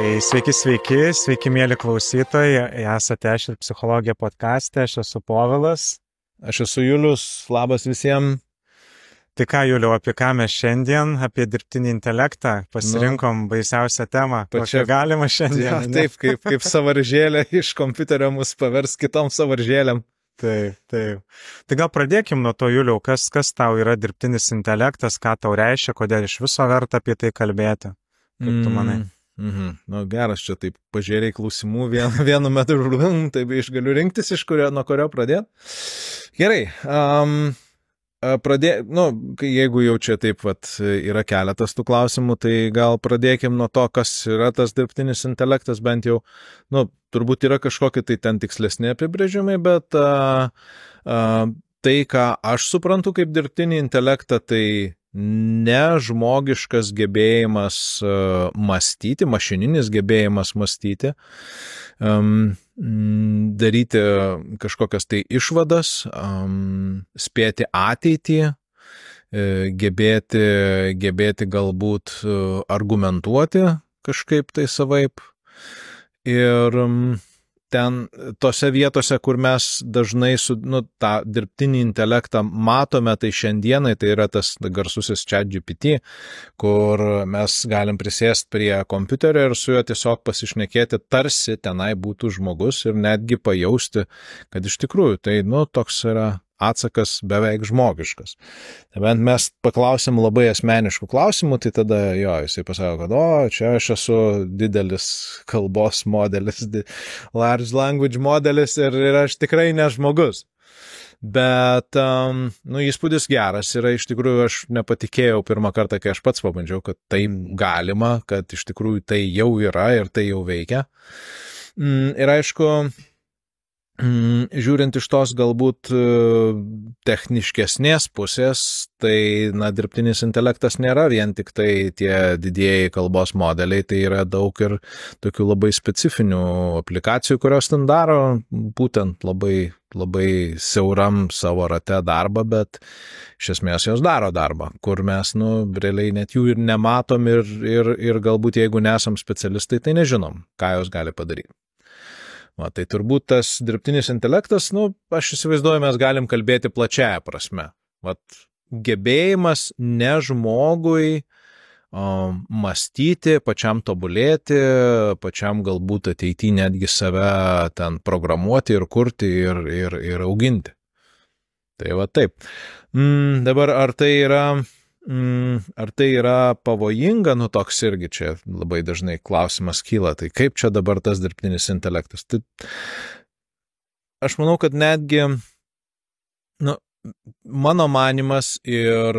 Sveiki, mėly klausytojai, esate Aš ir psichologija podcaste, aš esu Povilas. Aš esu Julius, labas visiems. Tai ką, Juliau, apie ką mes šiandien, apie dirbtinį intelektą, pasirinkom baisiausią temą, kokią galima šiandien. Ja, taip, kaip savaržėlė iš kompiuterio mus pavers kitom savaržėlėm. Taip. Tai gal pradėkim nuo to, Juliau, kas tau yra dirbtinis intelektas, ką tau reiškia, kodėl iš viso verta apie tai kalbėti, kaip tu manai? Nu, geras čia taip pažiūrėjai klausimų vienu metu, taip aš galiu rinktis, nuo kurio pradėti. Gerai, jeigu jau čia taip yra keletas tų klausimų, tai gal pradėkim nuo to, kas yra tas dirbtinis intelektas, bent jau, turbūt yra kažkokie tai ten tikslesni apibrėžimai, bet tai, ką aš suprantu kaip dirbtinį intelektą, tai ne žmogiškas gebėjimas mąstyti, mašininis gebėjimas mąstyti, daryti kažkokias tai išvadas, spėti ateitį, gebėti galbūt argumentuoti kažkaip tai savaip. Ir ten tose vietose, kur mes dažnai tą dirbtinį intelektą matome, tai šiandienai tai yra tas garsusis ChatGPT, kur mes galim prisėsti prie kompiuterio ir su juo tiesiog pasišnekėti, tarsi tenai būtų žmogus ir netgi pajausti, kad iš tikrųjų tai toks yra atsakas beveik žmogiškas. Bent mes paklausėm labai asmeniškų klausimų, tai tada jisai pasako, kad čia aš esu didelis kalbos modelis, large language modelis ir aš tikrai ne žmogus. Bet, įspūdis geras yra, iš tikrųjų aš nepatikėjau pirmą kartą, kai aš pats pabandžiau, kad tai galima, kad iš tikrųjų tai jau yra ir tai jau veikia. Ir aišku, žiūrint iš tos galbūt techniškesnės pusės, tai dirbtinis intelektas nėra vien tik tai tie didieji kalbos modeliai, tai yra daug ir tokių labai specifinių aplikacijų, kurios ten daro būtent labai siauram savo rate darbą, bet iš esmės jos daro darbą, kur mes realiai net jų ir nematom ir galbūt jeigu nesam specialistai, tai nežinom, ką jos gali padaryti. Tai turbūt tas dirbtinis intelektas, aš įsivaizduoju, mes galim kalbėti plačiaja prasme. Gebėjimas ne žmogui mąstyti, pačiam tobulėti, pačiam galbūt ateityje netgi save ten programuoti ir kurti ir auginti. Tai taip. Dabar ar tai yra pavojinga, toks irgi čia labai dažnai klausimas kyla, tai kaip čia dabar tas dirbtinis intelektas? Tai aš manau, kad netgi, mano manimas ir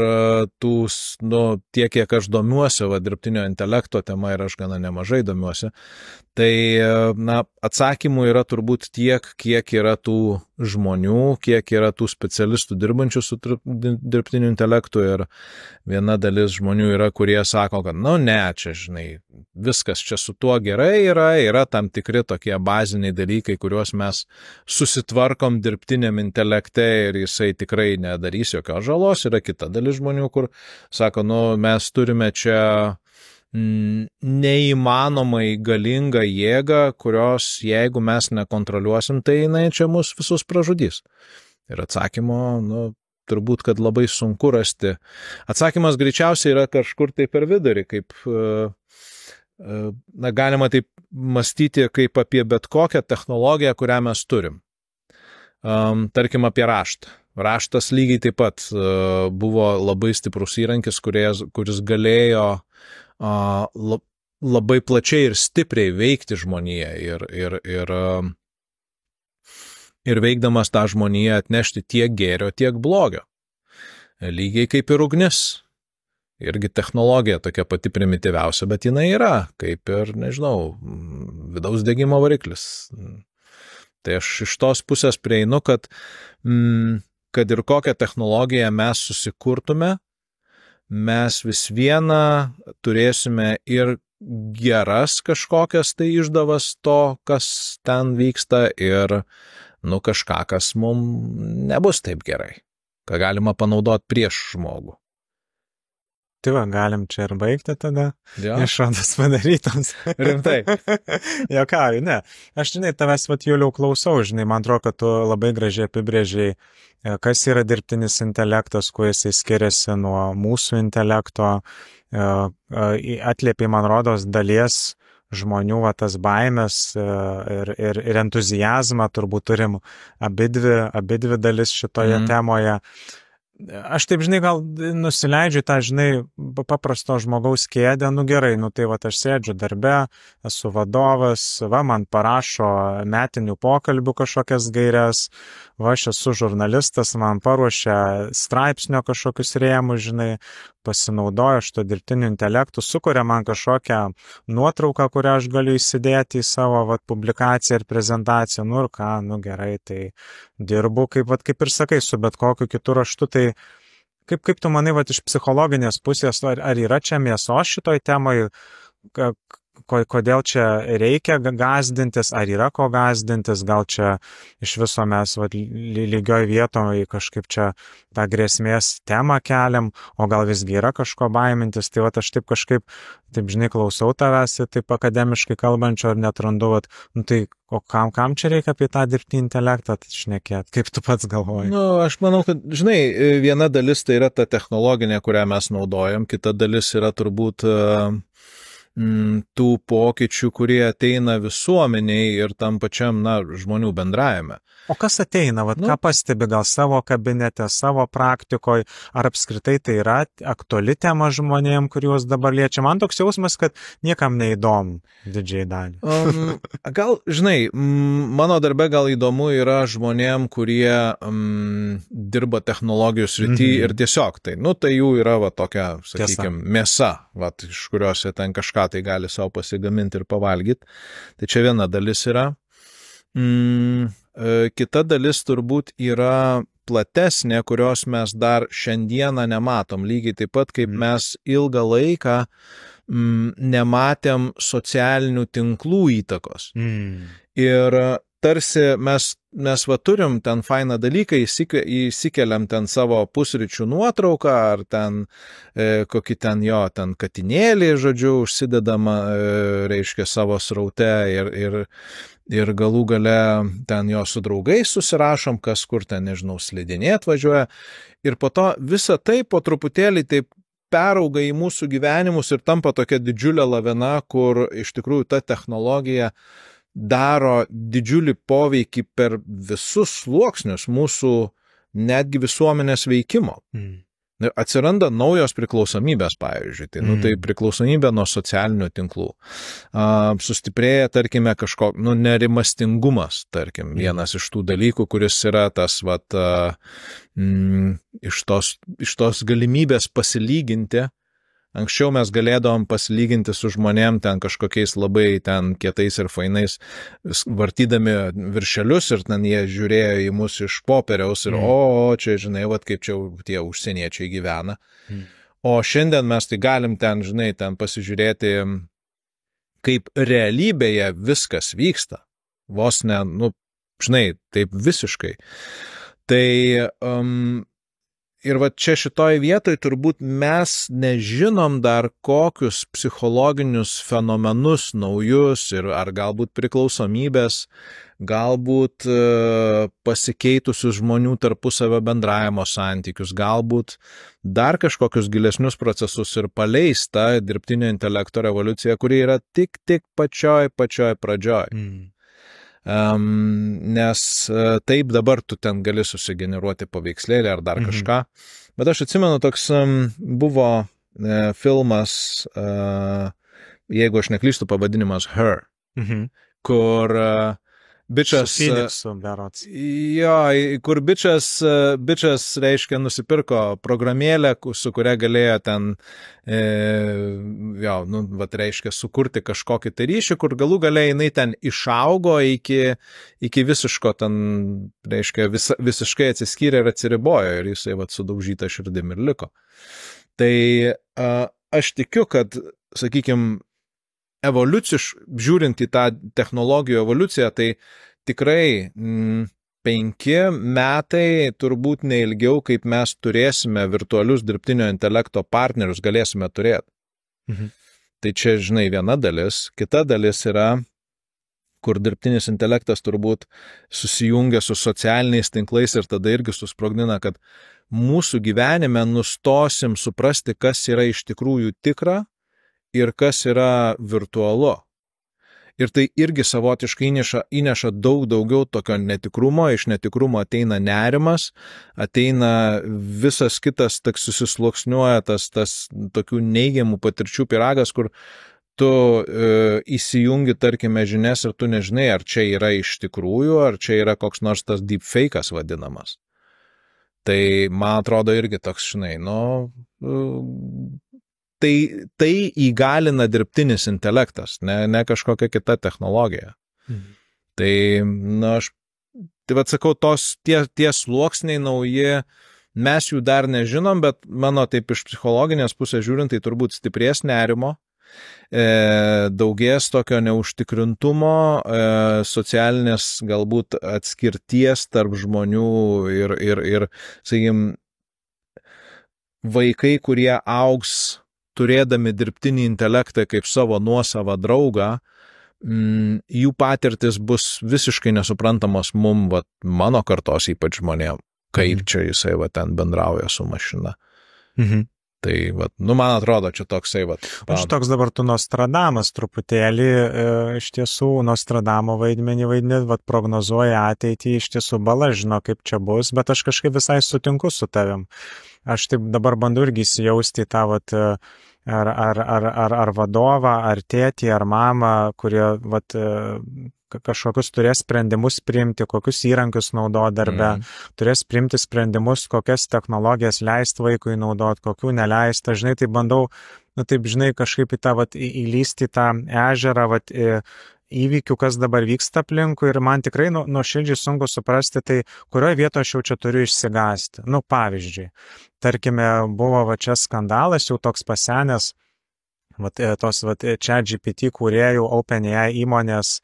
tiek, kiek aš domiuosi dirbtinio intelekto tema ir aš gana nemažai domiuosi, tai atsakymų yra turbūt tiek, kiek yra tų žmonių, kiek yra tų specialistų dirbančių su dirbtiniu intelektu ir viena dalis žmonių yra, kurie sako, kad čia, viskas čia su tuo gerai yra tam tikri tokie baziniai dalykai, kuriuos mes susitvarkom dirbtiniam intelekte ir jisai tikrai nedarys jokios žalos. Yra kita dalis žmonių, kur sako, mes turime čia neįmanomai galingą jėgą, kurios jeigu mes nekontroliuosim, tai jinai čia mus visus pražudys. Ir atsakymo, turbūt, kad labai sunku rasti. Atsakymas greičiausiai yra kažkur tai per vidurį, kaip galima taip mąstyti kaip apie bet kokią technologiją, kurią mes turim. Tarkim apie raštą. Raštas lygiai taip pat buvo labai stiprus įrankis, kuris galėjo labai plačiai ir stipriai veikti žmoniją ir veikdamas tą žmoniją atnešti tiek gėrio, tiek blogio. Lygiai kaip ir ugnis. Irgi technologija tokia pati primityviausia, bet jinai yra, kaip ir, vidaus degimo variklis. Tai aš iš tos pusės prieinu, kad ir kokią technologiją mes susikurtume, mes vis viena turėsime ir geras kažkokias tai išdavas to, kas ten vyksta ir kažką, kas mums nebus taip gerai, ką galima panaudoti prieš žmogų. Tai va, galim čia ir baigti tada. Ja. Išvadas padarytos. Rimtai. Jokauju, ne. Aš, žinai, tavęs, Juliau, klausau, žinai, man atrodo, kad tu labai gražiai apibrėžiai, kas yra dirbtinis intelektas, kuo jisai skiriasi nuo mūsų intelekto. Atliepiai, man rodos, dalies žmonių tas baimės ir entuzijazmą, turbūt turim abidvi dalis šitoje temoje. Aš taip, žinai, gal nusileidžiu tą, žinai, paprasto žmogaus kėdę, gerai, tai va, aš sėdžiu darbe, esu vadovas, va, man parašo metinių pokalbių kažkokias gairias, va, aš esu žurnalistas, man paruošia straipsnio kažkokius rėmus, žinai, pasinaudoja šito dirbtiniu intelektu, sukuria man kažkokią nuotrauką, kurią aš galiu įsidėti į savo publikaciją ir prezentaciją, ir ką, gerai, tai dirbu, kaip ir sakai, su bet kokiu kitu raštu, tai kaip tu manai, iš psichologinės pusės, ar yra čia mėsos šitoj temai, kodėl čia reikia gazdintis, ar yra ko gazdintis, gal čia iš viso mes lygioj vietoje kažkaip čia tą grėsmės temą keliam, o gal visgi yra kažko baimintis, tai aš taip kažkaip, taip žinai, klausau tavęs, taip akademiškai kalbančio ir netrandu, tai o kam čia reikia apie tą dirbtinį intelektą šnekėti, kaip tu pats galvoji? Aš manau, kad, žinai, viena dalis tai yra ta technologinė, kurią mes naudojam, kita dalis yra turbūt tų pokyčių, kurie ateina visuomeniai ir tam pačiam, žmonių bendravime. O kas ateina? Ką pastebi gal savo kabinete, savo praktikoje, ar apskritai tai yra aktuali tema žmonėm, kuriuos dabar liečia? Man toks jausmas, kad niekam neįdomu didžiai dalį. Gal, žinai, mano darbe gal įdomu yra žmonėm, kurie dirba technologijų srity ir tiesiog tai, tai jų yra tokia, sakykime, mėsa, iš kurios jie ten kažką tai gali savo pasigaminti ir pavalgyti. Tai čia viena dalis yra. Kita dalis turbūt yra platesnė, kurios mes dar šiandieną nematom, lygiai taip pat, kaip mes ilgą laiką nematėm socialinių tinklų įtakos. Ir tarsi mes turim ten fainą dalyką, įsikeliam ten savo pusryčių nuotrauką, ar ten kokį ten ten katinėlį, žodžiu, užsidedama, reiškia, savo sraute ir galų gale ten jo su draugais susirašom, kas kur ten, nežinau, slidinėt važiuoja. Ir po to visą tai po truputėlį taip perauga į mūsų gyvenimus ir tampa tokia didžiulė lavina, kur iš tikrųjų ta technologija daro didžiulį poveikį per visus sluoksnius mūsų netgi visuomenės veikimo. Atsiranda naujos priklausomybės, pavyzdžiui, tai priklausomybė nuo socialinių tinklų. Sustiprėja, tarkime, nerimastingumas, tarkim, vienas iš tų dalykų, kuris yra tas, iš tos galimybės pasilyginti. Anksčiau mes galėdavom pasilyginti su žmonėm ten kažkokiais labai ten kietais ir fainais, vartydami viršelius ir ten jie žiūrėjo į mus iš popieriaus ir čia, žinai, kaip čia tie užsieniečiai gyvena. O šiandien mes tai galim ten, žinai, ten pasižiūrėti, kaip realybėje viskas vyksta. Vos ne, žinai, taip visiškai. Tai ir čia šitoj vietoj turbūt mes nežinom dar kokius psichologinius fenomenus naujus ir ar galbūt priklausomybės, galbūt pasikeitusius žmonių tarpusavio bendravimo santykius, galbūt dar kažkokius gilesnius procesus ir paleista dirbtinio intelekto revoliucija, kuri yra tik pačioj pradžioj. Nes taip dabar tu ten gali susigeneruoti paveikslėlį ar dar kažką, bet aš atsimenu toks buvo filmas, jeigu aš neklystu, pavadinimas Her, kur bičas, kur bičas, reiškia, nusipirko programėlę, su kuria galėjo ten, reiškia, sukurti kažkokį tai ryšį, kur galų galiai jinai ten išaugo iki visiško, ten, reiškia, visiškai atsiskyrė ir atsiribojo ir jisai sudaužyta širdim ir liko. Tai aš tikiu, kad, sakykime, žiūrint į tą technologijų evoliuciją, tai tikrai 5 metai turbūt neilgiau, kaip mes turėsime virtualius dirbtinio intelekto partnerius, galėsime turėti. Tai čia, žinai, viena dalis. Kita dalis yra, kur dirbtinis intelektas turbūt susijungia su socialiniais tinklais ir tada irgi susprogdina, kad mūsų gyvenime nustosim suprasti, kas yra iš tikrųjų tikra ir kas yra virtualu. Ir tai irgi savotiškai įneša daug daugiau tokio netikrumo, iš netikrumo ateina nerimas, ateina visas kitas, tak susisluoksniuoja tas tokių neigiamų patirčių pyragas, kur tu įsijungi, tarkime, žinias ir tu nežinai, ar čia yra iš tikrųjų, ar čia yra koks nors tas deepfake'as vadinamas. Tai, man atrodo, irgi toks, žinai, Tai įgalina dirbtinis intelektas, ne kažkokia kita technologija. Tai, tai atsakau, tie sluoksniai nauji, mes jų dar nežinom, bet mano taip iš psichologinės pusės žiūrint, tai turbūt stiprės nerimo, daugės tokio neužtikrintumo, socialinės galbūt atskirties tarp žmonių ir sakykim, vaikai, kurie augs turėdami dirbtinį intelektą kaip savo nuosavą draugą, jų patirtis bus visiškai nesuprantamos mano kartos ypač žmonėm, kaip čia jisai ten bendrauja su mašina. Tai, man atrodo, čia toksai, Aš toks dabar tu Nostradamas truputėlį, iš tiesų Nostradamo vaidmenį, prognozuoja ateitį, iš tiesų bala žino, kaip čia bus, bet aš kažkaip visai sutinku su tavim. Aš taip dabar bandu irgi įsijausti į tą, ar vadovą, ar tėtį, ar mamą, kurie, kažkokius turės sprendimus priimti, kokius įrankius naudoti darbe, turės priimti sprendimus, kokias technologijas leisti vaikui naudoti, kokių neleisti. Žinai, tai bandau, kažkaip į tą, įlysti į tą ežerą, įvykių, kas dabar vyksta aplinkui ir man tikrai nuoširdžiai sunku suprasti, tai kurioje vietoje aš jau čia turiu išsigąsti. Pavyzdžiui, tarkime, buvo čia skandalas, jau toks pasenęs, tos ChatGPT kūrėjų OpenAI įmonės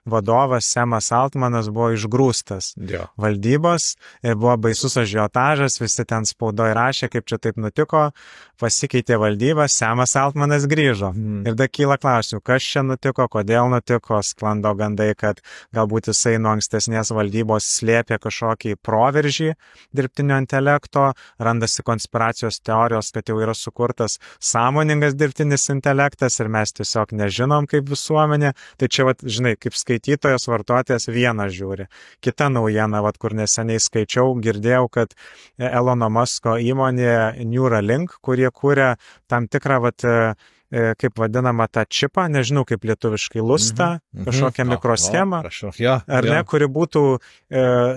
vadovas Semas Altmanas buvo išgrūstas valdybos ir buvo baisus ažiotažas, visi ten spaudoje rašė, kaip čia taip nutiko, pasikeitė valdyba, Semas Altmanas grįžo. Ir da kyla klausimų, kas čia nutiko, kodėl nutiko, sklando gandai, kad galbūt jisai nuo ankstesnės valdybos slėpė kažkokį proveržį dirbtinio intelekto, randasi konspiracijos teorijos, kad jau yra sukurtas sąmoningas dirbtinis intelektas ir mes tiesiog nežinom kaip visuomenė. Tai čia, žinai, kaip skaitytojas, vartotojas vieną žiūri. Kita naujiena, kur neseniai skaičiau, girdėjau, kad Elono Musko įmonė Neuralink, kurie kūrė tam tikrą, kaip vadinama, tą čipą, nežinau kaip lietuviškai, lustą, kažkokią mikroschemą, ne, kuri būtų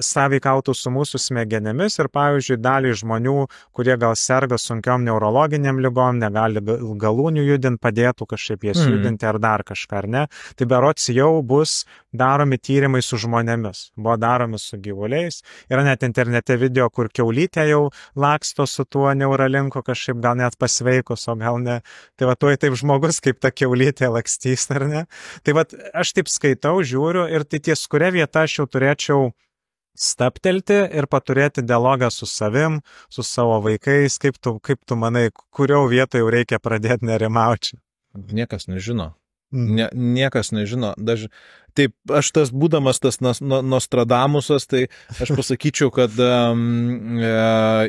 sąveikautų su mūsų smegenėmis ir, pavyzdžiui, dalį žmonių, kurie gal serga sunkiom neurologiniam ligom, negali galūnių judinti, padėtų kažkaip jas judinti ar dar kažką, ar ne. Tai berods jau bus daromi tyrimai su žmonėmis, buvo daromi su gyvuliais. Yra net internete video, kur kiaulytė jau laksto su tuo Neuralinku, kažkaip gal net pasveikus, o gal ne. Tai taip žmogus kaip ta kiaulytė lakstys, ar ne? Tai aš taip skaitau, žiūriu ir tai ties kuria vieta aš jau turėčiau staptelti ir paturėti dialogą su savim, su savo vaikais, kaip tu manai, kurio vietoje jau reikia pradėti nerimauti? Niekas nežino. Niekas nežino. Taip, aš būdamas tas Nostradamusas, tai aš pasakyčiau, kad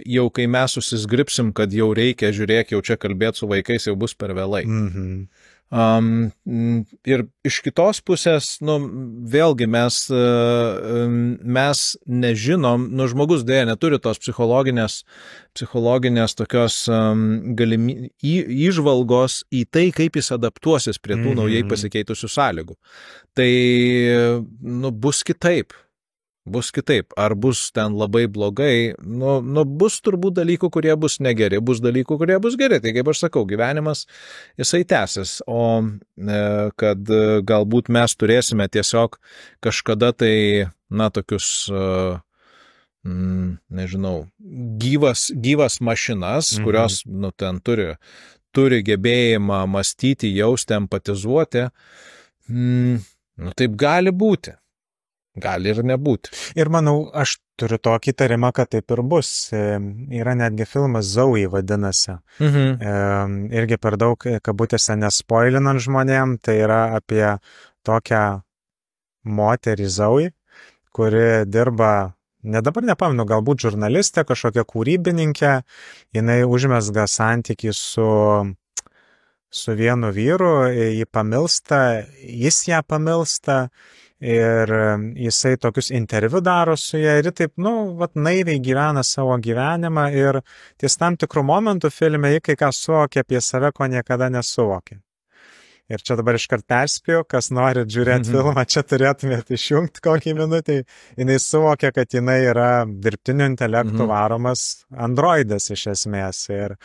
jau kai mes susizgripsim, kad jau reikia, žiūrėk, jau čia kalbėti su vaikais, jau bus per vėlai. Ir iš kitos pusės, vėlgi mes nežinom, žmogus dėja neturi tos psichologinės tokios įžvalgos į tai, kaip jis adaptuosis prie tų naujai pasikeitusių sąlygų. Tai, bus kitaip. Bus kitaip. Ar bus ten labai blogai? Bus turbūt dalykų, kurie bus negeri, bus dalykų, kurie bus geri. Tai kaip aš sakau, gyvenimas jisai tęsis. O kad galbūt mes turėsime tiesiog kažkada tai, tokius, nežinau, gyvas mašinas, kurios, ten turi gebėjimą mąstyti, jausti, empatizuoti. Taip gali būti. gali ir nebūti. Ir manau, aš turiu tokį įtarimą, kad taip ir bus. Yra netgi filmas Zoe vadinasi. Irgi per daug kabutėse nespoilinant žmonėm, tai yra apie tokią moterį Zoe, kuri dirba, dabar nepamenu, galbūt žurnalistė, kažkokia kūrybininkė, jinai užmesga santykį su vienu vyru, jį pamilsta, jis ją pamilsta ir jisai tokius interviu daro su ją ir taip, naiviai gyvena savo gyvenimą ir ties tam tikrų momentų filme ji kai ką suvokia apie save, ko niekada nesuvokė. Ir čia dabar iškart perspėjau, kas nori žiūrėti filmą, čia turėtumėte išjungti kokį minutį. Jinai suvokia, kad jinai yra dirbtiniu intelektu varomas androidas iš esmės. Ir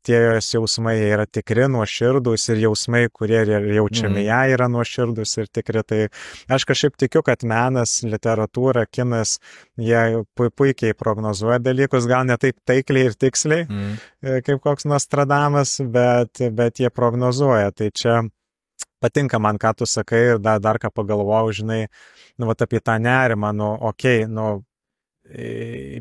tie jos jausmai yra tikri, nuoširdūs ir jausmai, kurie jaučiami ją yra nuoširdūs ir tikri. Tai aš kažkaip tikiu, kad menas, literatūra, kinas, jie puikiai prognozuoja dalykus, gal ne taip taikliai ir tiksliai, kaip koks Nostradamas, bet jie prognozuoja. Tai čia patinka man, ką tu sakai ir dar ką pagalvojau, žinai, apie tą nerimą,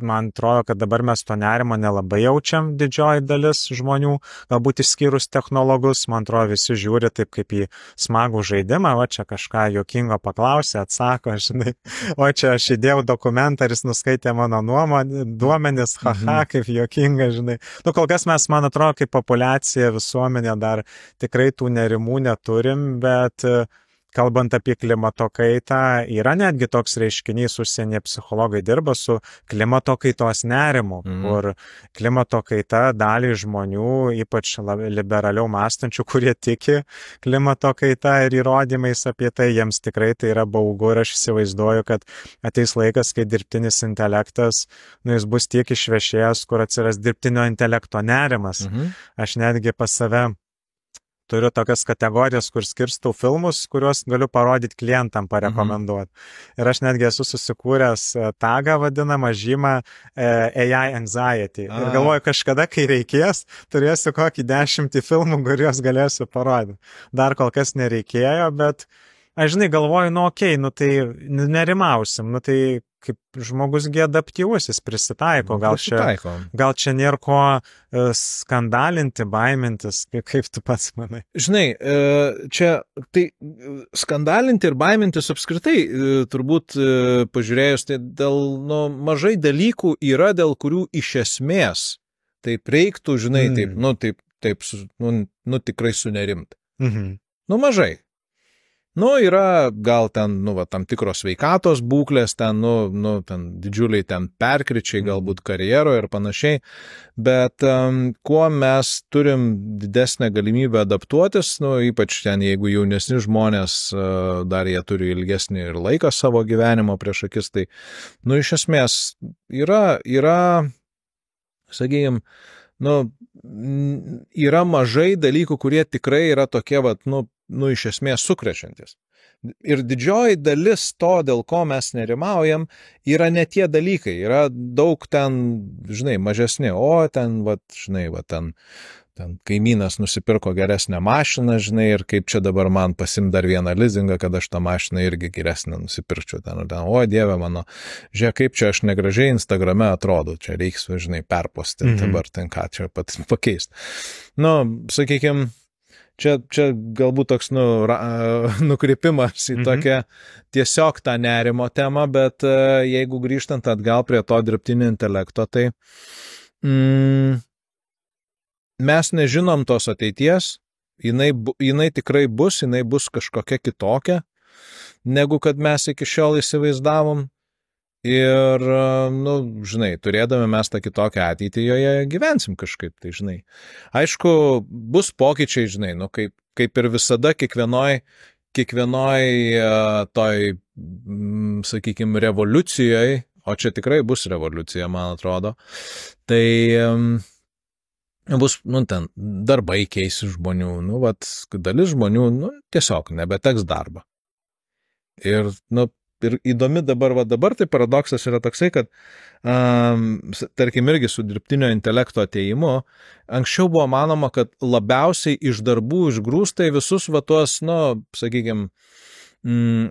man atrodo, kad dabar mes to nerimo nelabai jaučiam didžioji dalis žmonių, galbūt išskyrus technologus, man atrodo, visi žiūri taip kaip į smagų žaidimą, va čia kažką juokingo paklausė, atsako, žinai, o čia aš įdėjau dokumentą ir jis nuskaitė mano duomenis, kaip juokinga, žinai. Kol kas mes, man atrodo, kaip populiacija, visuomenė dar tikrai tų nerimų neturim, bet kalbant apie klimato kaitą, yra netgi toks reiškinys, užsienyje psichologai dirba su klimato kaitos nerimu, kur klimato kaita daliai žmonių, ypač liberaliau mąstančių, kurie tiki klimato kaita ir įrodymais apie tai, jiems tikrai tai yra baugu ir aš įsivaizduoju, kad ateis laikas, kai dirbtinis intelektas, jis bus tiek išvešėjęs, kur atsiras dirbtinio intelekto nerimas. Aš netgi pas save turiu tokias kategorijas, kur skirstau filmus, kuriuos galiu parodyti klientam, parekomenduoti. Ir aš netgi esu susikūręs tagą vadinamą žymą AI Anxiety. Ir galvoju, kažkada, kai reikės, turėsiu kokį 10 filmų, kuriuos galėsiu parodyti. Dar kol kas nereikėjo, bet aš, žinai, galvoju, tai nerimausim, tai kaip žmogus adaptyvus, jis prisitaiko, gal čia nėra ko skandalinti, baimintis, kaip tu pats manai. Žinai, čia tai skandalinti ir baimintis apskritai, turbūt pažiūrėjus, tai dėl mažai dalykų yra, dėl kurių iš esmės taip reiktų, žinai, taip, tikrai sunerimti. Mažai. Yra gal ten, tam tikros sveikatos būklės, ten didžiuliai ten perkričiai, galbūt karjeroje ir panašiai, bet kuo mes turim didesnę galimybę adaptuotis, ypač ten, jeigu jaunesni žmonės, dar jie turi ilgesnį ir laiką savo gyvenimo prieš akis, tai, iš esmės yra, sakykime, yra mažai dalykų, kurie tikrai yra tokie, iš esmės sukrečiantis. Ir didžioji dalis to, dėl ko mes nerimaujam, yra ne tie dalykai, yra daug ten, žinai, mažesni, ten kaimynas nusipirko geresnę mašiną, žinai, ir kaip čia dabar man pasim dar vieną lizingą, kad aš tą mašiną irgi geresnę nusipirkčiau. Dieve mano, žiūrėk, kaip čia aš negražiai Instagrame atrodo, čia reiks, žinai, perpostinti dabar, ten ką čia pakeisti. Sakykime, čia galbūt toks nukrypimas į tokią tiesiog tą nerimo temą, bet jeigu grįžtant atgal prie to dirbtinio intelekto, tai mes nežinom tos ateities, jinai tikrai bus, jinai bus kažkokia kitokia, negu kad mes iki šiol įsivaizdavom. Ir, žinai, turėdami mes tą kitokią ateitį, joje gyvensim kažkaip, tai, žinai. Aišku, bus pokyčiai, žinai, kaip ir visada kiekvienoj toj, sakykime, revoliucijoje, o čia tikrai bus revoliucija, man atrodo, tai bus, ten darbai keisi žmonių, dalis žmonių, tiesiog nebeteks darbą. Ir, ir įdomi dabar tai paradoksas yra toksai, kad, tarkim, irgi su dirbtinio intelekto atėjimu, anksčiau buvo manoma, kad labiausiai iš darbų išgrūstai visus tuos, sakykime,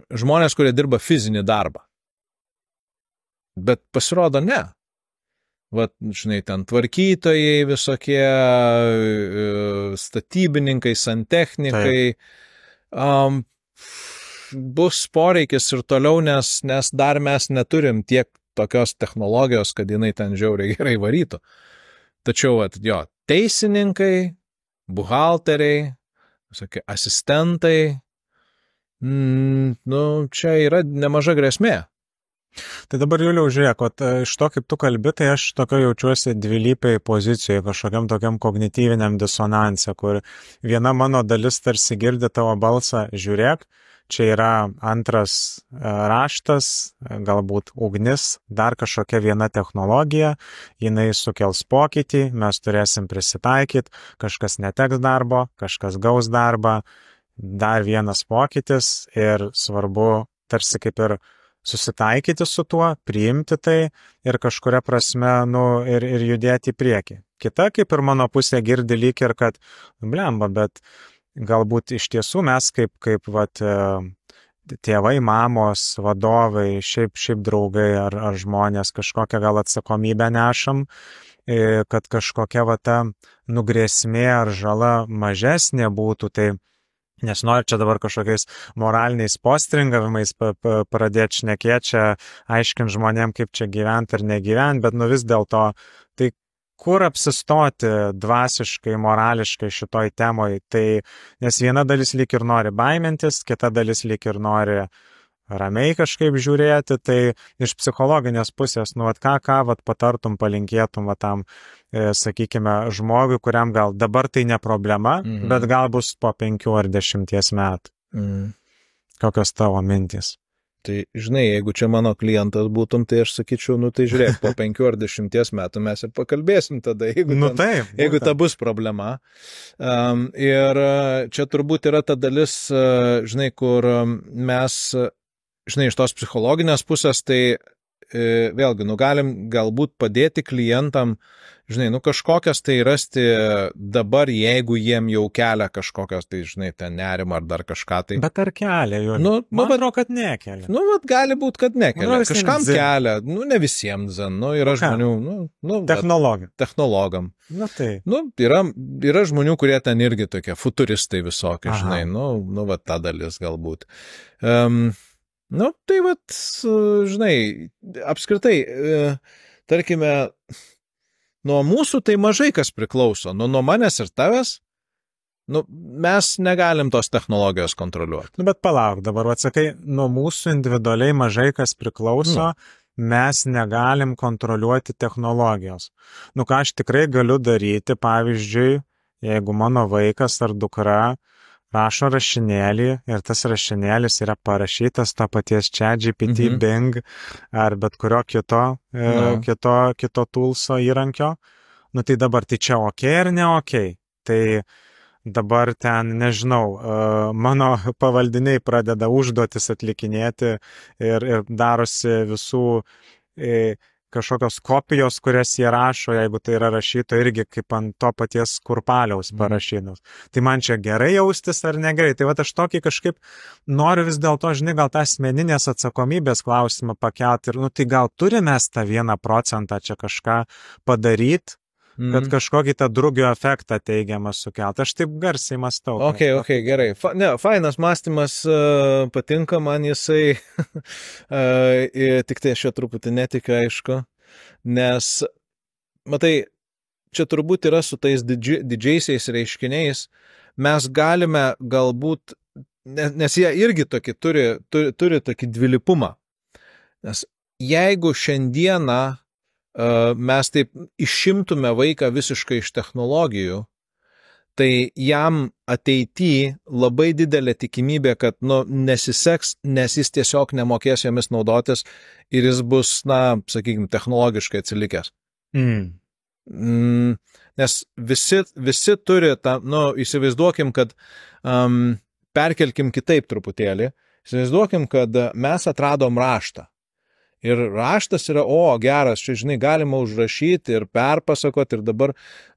žmonės, kurie dirba fizinį darbą. Bet pasirodo ne. Vat, žinai, ten tvarkytojai visokie, statybininkai, santechnikai. Bus poreikis ir toliau, nes dar mes neturim tiek tokios technologijos, kad jinai ten žiauriai gerai varytų. Tačiau, vat, jo, teisininkai, buhalteriai, visokie asistentai, nu, čia yra nemaža grėsmė. Tai dabar, Juliau, žiūrėk, iš to, kaip tu kalbi, tai aš tokio jaučiuosi dvilypiai pozicijoje, kažkokiam tokiam kognityviniam disonanse, kur viena mano dalis tarsi girdi tavo balsą, žiūrėk, čia yra antras raštas, galbūt ugnis, dar kažkokia viena technologija, jinai sukels pokytį, mes turėsim prisitaikyti, kažkas neteks darbo, kažkas gaus darbą, dar vienas pokytis ir svarbu tarsi kaip ir susitaikyti su tuo, priimti tai ir kažkuria prasme, ir judėti į priekį. Kita, kaip ir mano pusė girdi lyg ir, kad, blemba, bet galbūt iš tiesų mes kaip tėvai, mamos, vadovai, šiaip draugai ar žmonės kažkokią gal atsakomybę nešam, kad kažkokia ta nugrėsmė ar žala mažesnė būtų, tai nes noriu čia dabar kažkokiais moraliniais postringavimais pradėti šnekėti, čia aiškint žmonėm, kaip čia gyventi ar negyventi, bet vis dėlto, tai kur apsistoti dvasiškai, morališkai šitoj temoj, tai nes viena dalis lyg ir nori baimintis, kita dalis lyg ir nori ramiai kažkaip žiūrėti, tai iš psichologinės pusės, ką patartum, palinkėtum tam, sakykime, žmogui, kuriam gal dabar tai ne problema, bet gal bus po 5 ar 10 metų. Kokios tavo mintys? Tai, žinai, jeigu čia mano klientas būtum, tai aš sakyčiau, tai žiūrėk, po 5 ar 10 metų mes ir pakalbėsim tada, jeigu ta bus problema. Ir čia turbūt yra ta dalis, žinai, kur mes, žinai, iš tos psichologinės pusės, tai vėlgi, galim galbūt padėti klientam, žinai, kažkokias tai rasti dabar, jeigu jiem jau kelia kažkokias tai, žinai, ten nerimą ar dar kažką tai. Bet ar kelia jau? Man atrodo, kad nekelia. Gali būti, kad nekelia. Kažkam kelia, ne visiems, yra žmonių, technologam. Tai. Yra žmonių, kurie ten irgi tokie futuristai visokie, žinai, ta dalis galbūt. Tai žinai, apskritai, tarkime, nuo mūsų tai mažai kas priklauso, nuo manęs ir tavęs, mes negalim tos technologijos kontroliuoti. Bet palauk, dabar atsakai, nuo mūsų individualiai mažai kas priklauso, mes negalim kontroliuoti technologijos. Ką aš tikrai galiu daryti, pavyzdžiui, jeigu mano vaikas ar dukra rašo rašinėlį ir tas rašinėlis yra parašytas to paties ChatGPT, Bing ar bet kurio kito toolso įrankio, tai dabar tai čia ok ar ne ok. Tai dabar ten, nežinau, mano pavaldiniai pradeda užduotis atlikinėti ir darosi visų kažkokios kopijos, kurias jie rašo, jeigu tai yra rašyto irgi kaip ant to paties kurpaliaus parašytos. Tai man čia gerai jaustis ar negerai. Tai aš tokį kažkaip noriu vis dėlto, žinai, gal tą asmeninės atsakomybės klausimą pakelti ir, tai gal turime tą 1% čia kažką padaryti, kad kažkokį tą drugio efektą teigiamą sukelti. Aš taip garsiai mąstau. Ok, gerai. Fainas mąstymas, patinka man jisai, tik tai aš jo truputį netikiu, aišku, nes, matai, čia turbūt yra su tais didžiaisiais reiškiniais, mes galime galbūt, nes jie irgi turi tokį dvilypumą, nes jeigu šiandieną mes taip išimtume vaiką visiškai iš technologijų, tai jam ateity labai didelė tikimybė, kad nesiseks, nes jis tiesiog nemokės jomis naudotis ir jis bus, sakykime, technologiškai atsilikęs. Nes visi turi tą, įsivaizduokim, kad perkelkim kitaip truputėlį, įsivaizduokim, kad mes atradom raštą. Ir raštas yra, geras, čia, žinai, galima užrašyti ir perpasakoti ir dabar,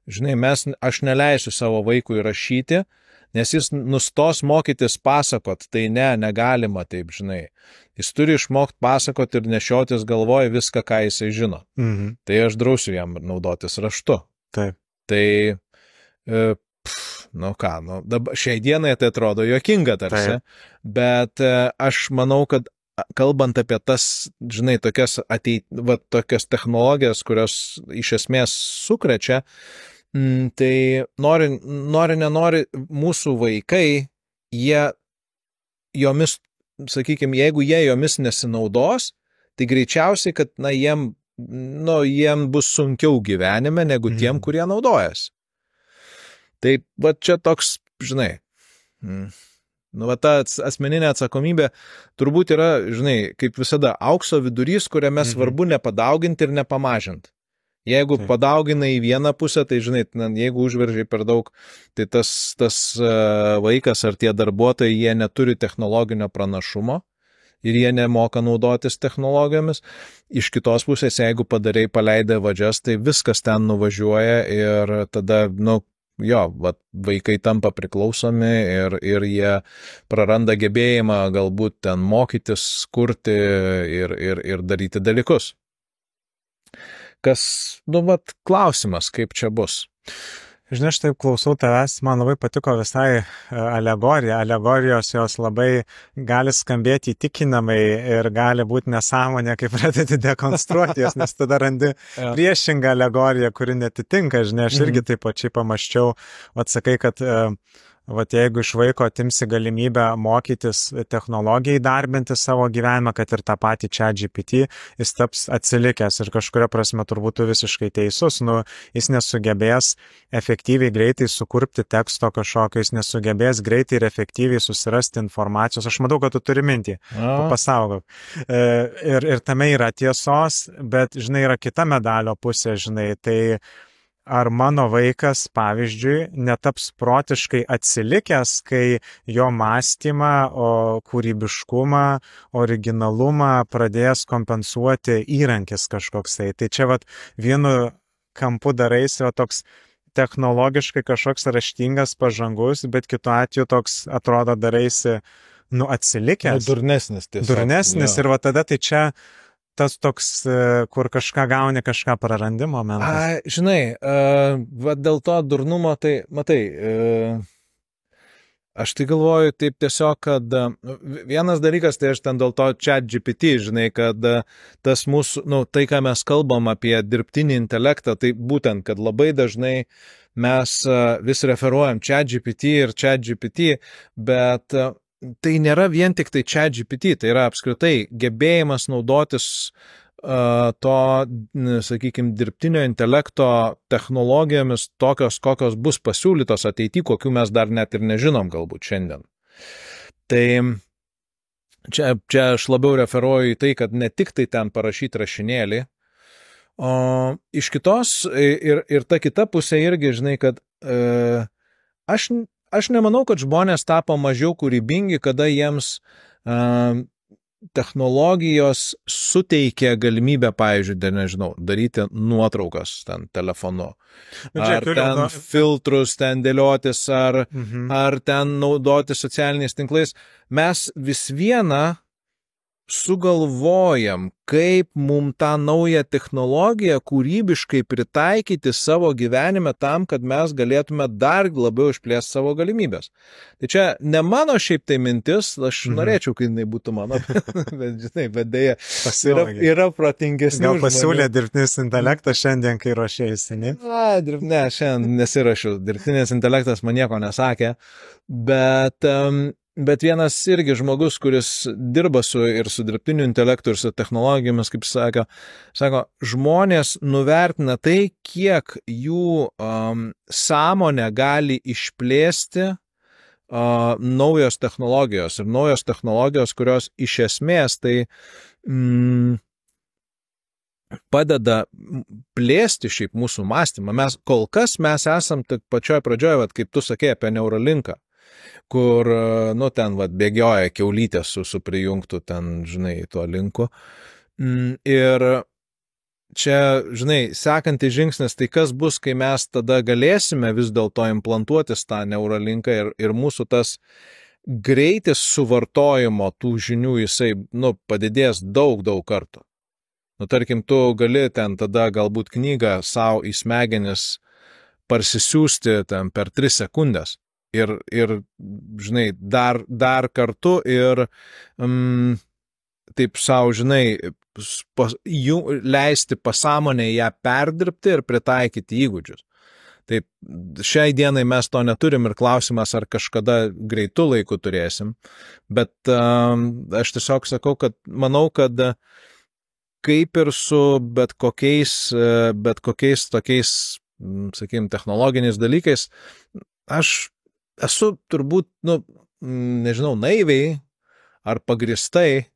žinai, aš neleisiu savo vaikui rašyti, nes jis nustos mokytis pasakot, tai negalima taip, žinai. Jis turi išmokti pasakot ir nešiotis galvoje viską, ką jisai žino. Tai aš drausiu jam naudotis raštu. Taip. Tai, šiai dienai tai atrodo juokinga tarsi, bet aš manau, kad kalbant apie tas, žinai, tokias technologijas, kurios iš esmės sukrečia, tai nenori mūsų vaikai, jie jomis, sakykime, jeigu jie jomis nesinaudos, tai greičiausiai, kad jiem bus sunkiau gyvenime negu tiem, kurie naudojas. Tai čia toks, žinai, ta asmeninė atsakomybė turbūt yra, žinai, kaip visada, aukso vidurys, kuriame svarbu nepadauginti ir nepamažinti. Jeigu padaugina į vieną pusę, tai, žinai, jeigu užveržiai per daug, tai tas vaikas ar tie darbuotojai, jie neturi technologinio pranašumo ir jie nemoka naudotis technologijomis. Iš kitos pusės, jeigu paleidai vadžias, tai viskas ten nuvažiuoja ir tada, vaikai tampa priklausomi ir jie praranda gebėjimą galbūt ten mokytis, kurti ir daryti dalykus. Kas, klausimas, kaip čia bus. Žinai, aš taip klausau tavęs, man labai patiko visai alegorija. Alegorijos jos labai gali skambėti įtikinamai ir gali būti nesąmonė, kai pradedi dekonstruoti jas, nes tada randi priešingą alegoriją, kuri netitinka. Žinai, aš irgi taip pačiai pamaščiau, sakai, kad jeigu iš vaiko atimsi galimybę mokytis technologijai, darbinti savo gyvenimą, kad ir tą patį ChatGPT, jis taps atsilikęs ir kažkuria prasme turbūt visiškai teisus. Jis nesugebės efektyviai greitai sukurpti teksto kažkokio, jis nesugebės greitai ir efektyviai susirasti informacijos. Aš matau, kad tu turi mintį. Pasaugok. Ir tame yra tiesos, bet, žinai, yra kita medalio pusė, žinai, tai ar mano vaikas, pavyzdžiui, netaps protiškai atsilikęs, kai jo mąstymą, kūrybiškumą, originalumą pradės kompensuoti įrankis kažkoksai. Tai čia vienu kampu daraisi toks technologiškai kažkoks raštingas, pažangus, bet kitu atveju toks atrodo daraisi, atsilikęs. Durnesnis tiesiog. Durnesnis ir tada tai čia tas toks, kur kažką gauni, kažką prarandi momentas. Žinai, dėl to durnumo, tai, matai, aš tai galvoju taip tiesiog, kad vienas dalykas, tai aš ten dėl to ChatGPT, žinai, kad tas mūsų, tai, ką mes kalbam apie dirbtinį intelektą, tai būtent, kad labai dažnai mes vis referuojam ChatGPT, bet tai nėra vien tik tai ChatGPT, tai yra apskritai gebėjimas naudotis to, sakykime, dirbtinio intelekto technologijomis tokios, kokios bus pasiūlytos ateityje, kokių mes dar net ir nežinom galbūt šiandien. Tai čia aš labiau referuoju į tai, kad ne tik tai ten parašyti rašinėlį, o iš kitos ir ta kita pusė irgi, žinai, kad Aš nemanau, kad žmonės tapo mažiau kūrybingi, kada jiems technologijos suteikia galimybę, pavyzdžiui, nežinau, daryti nuotraukas ten telefonu. Ar ten filtrus ten dėliotis, ar ten naudoti socialiniais tinklais. Mes vis vieną sugalvojam, kaip mum tą naują technologiją kūrybiškai pritaikyti savo gyvenime tam, kad mes galėtume dar labiau išplėsti savo galimybės. Tai čia ne mano šiaip tai mintis, aš norėčiau, kad jinai būtų mano, bet žinai, bet dėja, yra protingesnių. Gal pasiūlė dirbtinis intelektas šiandien, kai ruošėjusi, ne? Ne, šiandien nesirašiau, dirbtinis intelektas man nieko nesakė, bet vienas irgi žmogus, kuris dirba su dirbtiniu intelektu ir su technologijomis, kaip sako, žmonės nuvertina tai, kiek jų sąmonę gali išplėsti naujos technologijos. Ir naujos technologijos, kurios iš esmės tai padeda plėsti šiaip mūsų mąstymą. Kol kas mes esam tik pačioje pradžioje, kaip tu sakei apie Neuralinką, kur, ten, bėgioja kiaulytė su prijungtu ten, žinai, tuo linku. Ir čia, žinai, sekantis žingsnis, tai kas bus, kai mes tada galėsime vis dėlto implantuotis tą Neuralinką ir mūsų tas greitis suvartojimo tų žinių jisai, padidės daug kartų. Tarkim, tu gali ten tada galbūt knygą savo į smegenis parsisiųsti ten per 3 sekundės ir žinai, dar kartu ir taip savo, žinai, leisti pasąmonę ją perdirbti ir pritaikyti įgūdžius. Taip, šiai dienai mes to neturim ir klausimas, ar kažkada greitų laikų turėsim, bet aš tiesiog sakau, kad manau, kad kaip ir su bet kokiais tokiais, sakykime, technologiniais dalykais, aš esu turbūt, nežinau, naiviai ar pagristai,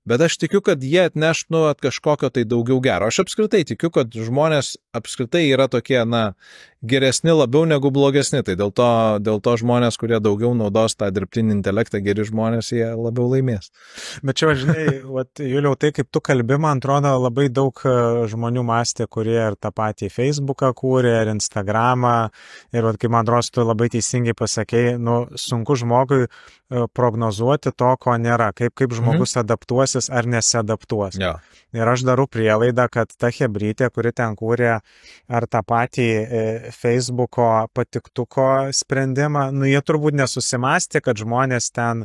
bet aš tikiu, kad jie atneš kažkokio tai daugiau gero. Aš apskritai tikiu, kad žmonės apskritai yra tokie, geresni labiau negu blogesni. Tai dėl to žmonės, kurie daugiau naudos tą dirbtinį intelektą, geri žmonės, jie labiau laimės. Bet čia, žinai, Juliau, tai kaip tu kalbi, man atrodo, labai daug žmonių mąstė, kurie ir tą patį Facebooką kūrė, ir Instagramą. Ir kaip man atrodo, tu labai teisingai pasakei, sunku žmogui prognozuoti to, ko nėra. Kaip žmogus adaptuosis ar nesiadaptuos. Ja. Ir aš darau prielaidą, kad ta chebrytė, kuri ten kūrė ar tą patį Facebooko patiktuko sprendimą, jie turbūt nesusimastė, kad žmonės ten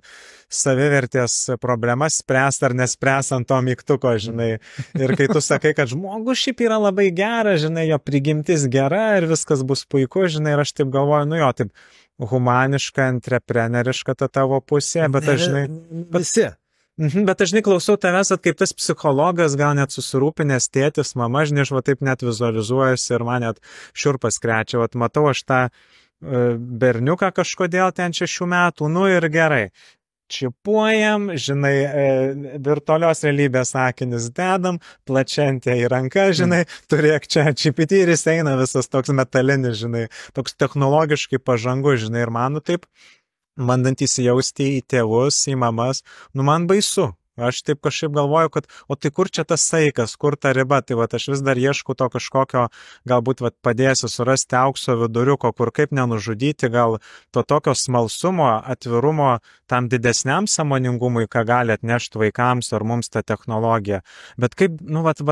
savivertės problemas spręs ar nespręs ant to mygtuko, žinai. Ir kai tu sakai, kad žmogus šiaip yra labai geras, žinai, jo prigimtis gera ir viskas bus puiku, žinai, ir aš taip galvoju, taip humaniška, entrepreneriška ta tavo pusė, bet aš, žinai... Visi. Bet aš, žinai, klausau tavęs, kaip tas psichologas, gal net susirūpinęs tėtis, mama, žinai, aš taip net vizualizuojuosi ir man net šiurpas krečia. Matau aš tą berniuką kažkodėl ten 6 metų, ir gerai. Čipuojam, žinai, virtualios realybės akinius dedam, plačiantė į ranką, žinai, turėk čia GPT ir jis eina visas toks metalinis, žinai, toks technologiškai pažangus, žinai, ir man taip, bandant įsijausti į tėvus, į mamas, man baisu. Aš taip kažkaip galvoju, kad, o tai kur čia tas saikas, kur ta riba, tai aš vis dar ieškau to kažkokio, galbūt padėsiu surasti aukso viduriuko, kur kaip nenužudyti, gal to tokio smalsumo, atvirumo tam didesniam sąmoningumui, ką gali atnešti vaikams ar mums ta technologija. Bet kaip,